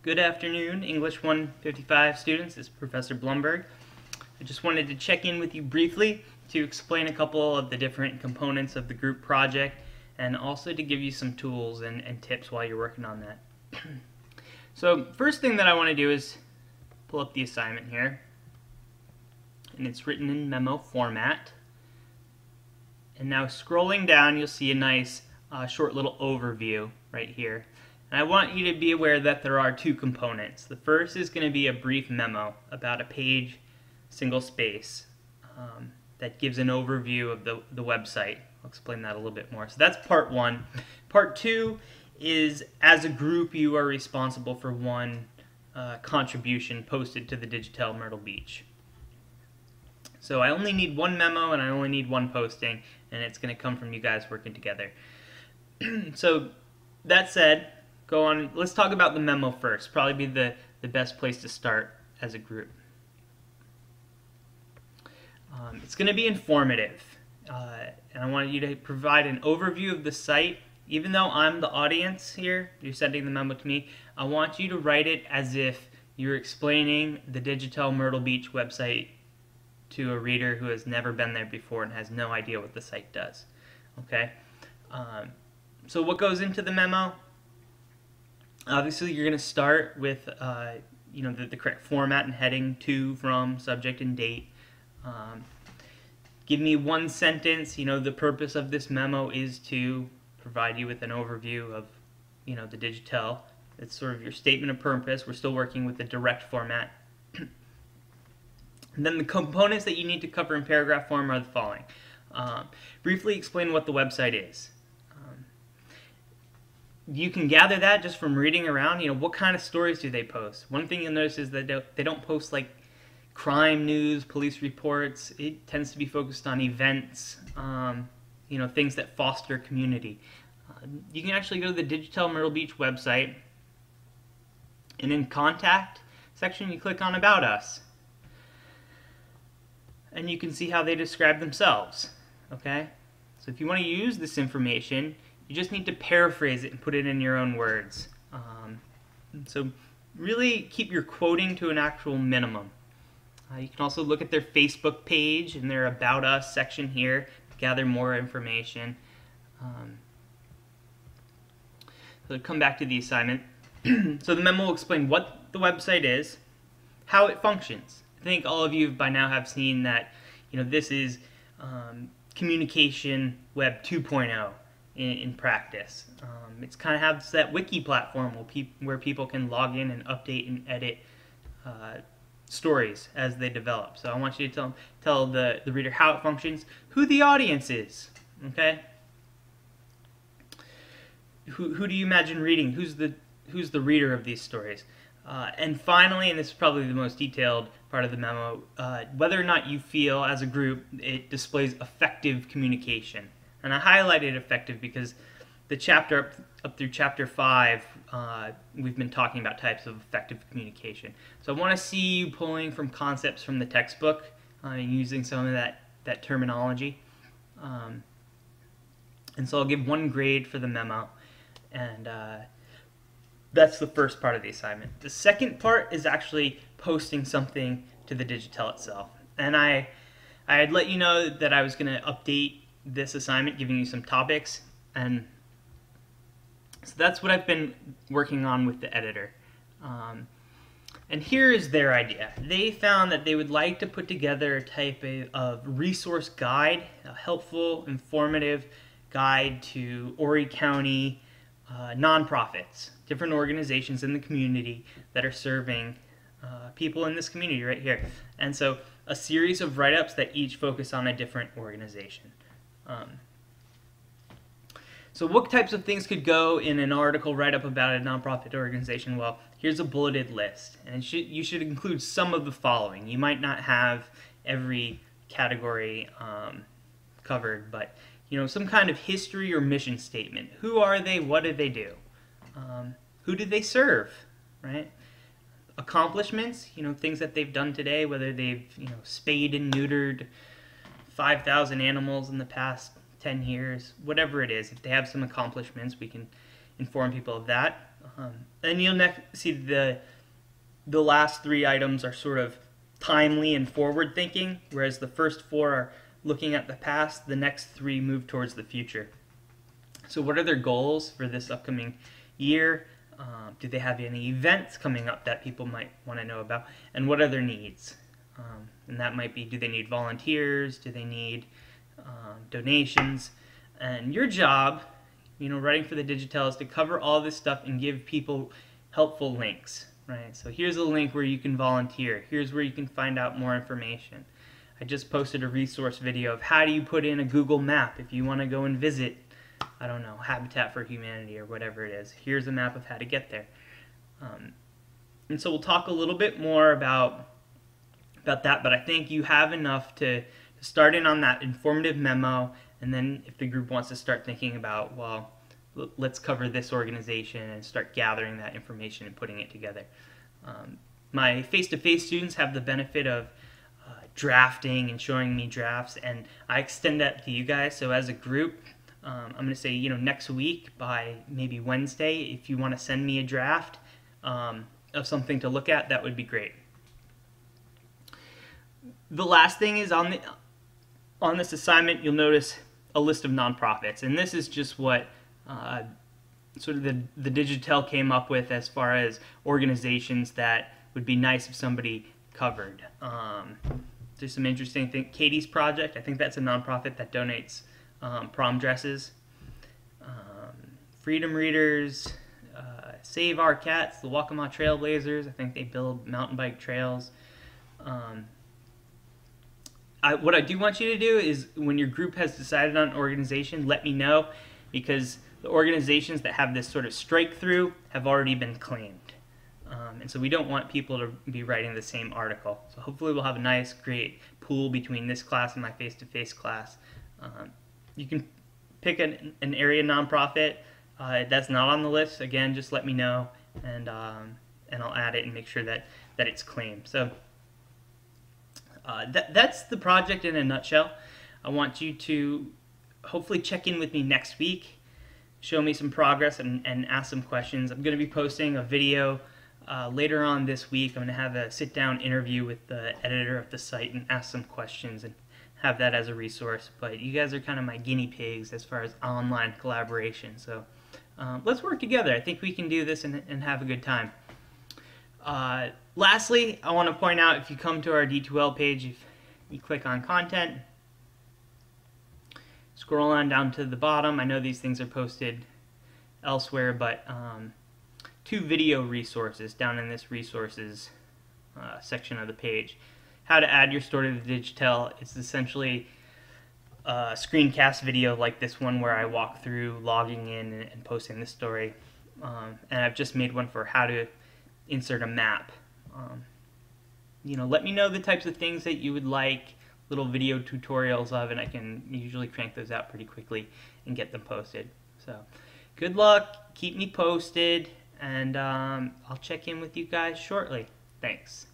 Good afternoon, English 155 students. This is Professor Blumberg. I just wanted to check in with you briefly to explain a couple of the different components of the group project and also to give you some tools and tips while you're working on that. So first thing that I want to do is pull up the assignment here, and it's written in memo format. And now scrolling down, you'll see a nice short little overview right here. And I want you to be aware that there are two components. The first is going to be a brief memo, about a page, single space, that gives an overview of the website. I'll explain that a little bit more. So that's part one. Part two is, as a group, you are responsible for one contribution posted to the TheDigitel Myrtle Beach. So I only need one memo and I only need one posting, and it's going to come from you guys working together. So that said, go on. Let's talk about the memo first. Probably be the best place to start as a group. It's going to be informative, and I want you to provide an overview of the site. Even though I'm the audience here, you're sending the memo to me, I want you to write it as if you're explaining the TheDigitel Myrtle Beach website to a reader who has never been there before and has no idea what the site does. Okay? So what goes into the memo? Obviously, you're going to start with the correct format and heading, to, from, subject, and date. Give me one sentence. The purpose of this memo is to provide you with an overview of the TheDigitel. It's sort of your statement of purpose. We're still working with the direct format. And then the components that you need to cover in paragraph form are the following. Briefly explain what the website is. You can gather that just from reading around. What kind of stories do they post? One thing you'll notice is that they don't post like crime news, police reports. It tends to be focused on events, things that foster community. You can actually go to the TheDigitel Myrtle Beach website, and in contact section you click on About Us, and you can see how they describe themselves. Okay? So if you want to use this information, you just need to paraphrase it and put it in your own words. So really keep your quoting to an actual minimum. You can also look at their Facebook page and their About Us section here to gather more information. So come back to the assignment. So the memo will explain what the website is, how it functions. I think all of you by now have seen that this is communication web 2.0 in practice. It's kind of has that wiki platform where people can log in and update and edit stories as they develop. So I want you to tell the reader how it functions, who the audience is. Okay? Who do you imagine reading? Who's the reader of these stories? And finally, and this is probably the most detailed part of the memo, whether or not you feel as a group it displays effective communication. And I highlighted effective because the chapter up through chapter 5, we've been talking about types of effective communication. So I want to see you pulling from concepts from the textbook and using some of that terminology. And so I'll give 1 grade for the memo, and that's the first part of the assignment. The second part is actually posting something to the TheDigitel itself. And I had let you know that I was going to update this assignment, giving you some topics, and so that's what I've been working on with the editor. And here is their idea. They found that they would like to put together a type of resource guide, a helpful, informative guide to Horry County nonprofits, different organizations in the community that are serving people in this community right here. And so a series of write-ups that each focus on a different organization. So what types of things could go in an article write-up about a nonprofit organization? Well, here's a bulleted list, and you should include some of the following. You might not have every category covered, but some kind of history or mission statement. Who are they? What do they do? Who do they serve? Right? Accomplishments. Things that they've done today, whether they've spayed and neutered 5,000 animals in the past 10 years, whatever it is. If they have some accomplishments, we can inform people of that. And you'll see the last 3 items are sort of timely and forward thinking, whereas the first 4 are looking at the past. The next 3 move towards the future. So what are their goals for this upcoming year? Do they have any events coming up that people might want to know about? And what are their needs? And that might be, do they need volunteers? Do they need donations? And your job, writing for the Digitel, is to cover all this stuff and give people helpful links, right? So here's a link where you can volunteer. Here's where you can find out more information. I just posted a resource video of how do you put in a Google map if you want to go and visit, I don't know, Habitat for Humanity or whatever it is. Here's a map of how to get there. And so we'll talk a little bit more about that, but I think you have enough to start in on that informative memo, and then if the group wants to start thinking about, well, let's cover this organization and start gathering that information and putting it together. My face-to-face students have the benefit of drafting and showing me drafts, and I extend that to you guys. So as a group, I'm going to say, next week by maybe Wednesday, if you want to send me a draft of something to look at, that would be great. The last thing is on this assignment, you'll notice a list of nonprofits, and this is just what sort of the Digitel came up with as far as organizations that would be nice if somebody covered. There's some interesting things. Katie's Project, I think that's a nonprofit that donates prom dresses. Freedom Readers, Save Our Cats, the Waccamaw Trailblazers, I think they build mountain bike trails. What I do want you to do is, when your group has decided on an organization, let me know, because the organizations that have this sort of strike through have already been claimed. And so we don't want people to be writing the same article. So hopefully we'll have a nice, great pool between this class and my face-to-face class. You can pick an area nonprofit that's not on the list. Again, just let me know, and I'll add it and make sure that it's claimed. So that's the project in a nutshell. I want you to hopefully check in with me next week, show me some progress, and ask some questions. I'm going to be posting a video later on this week. I'm going to have a sit-down interview with the editor of the site and ask some questions and have that as a resource. But you guys are kind of my guinea pigs as far as online collaboration. So let's work together. I think we can do this and have a good time. Lastly, I want to point out, if you come to our D2L page, if you click on content, scroll on down to the bottom. I know these things are posted elsewhere, but 2 video resources down in this resources section of the page. How to add your story to the Digitel. It's essentially a screencast video like this one where I walk through logging in and posting this story. And I've just made one for how to insert a map. Let me know the types of things that you would like little video tutorials of, and I can usually crank those out pretty quickly and get them posted. So good luck, keep me posted, and I'll check in with you guys shortly. Thanks.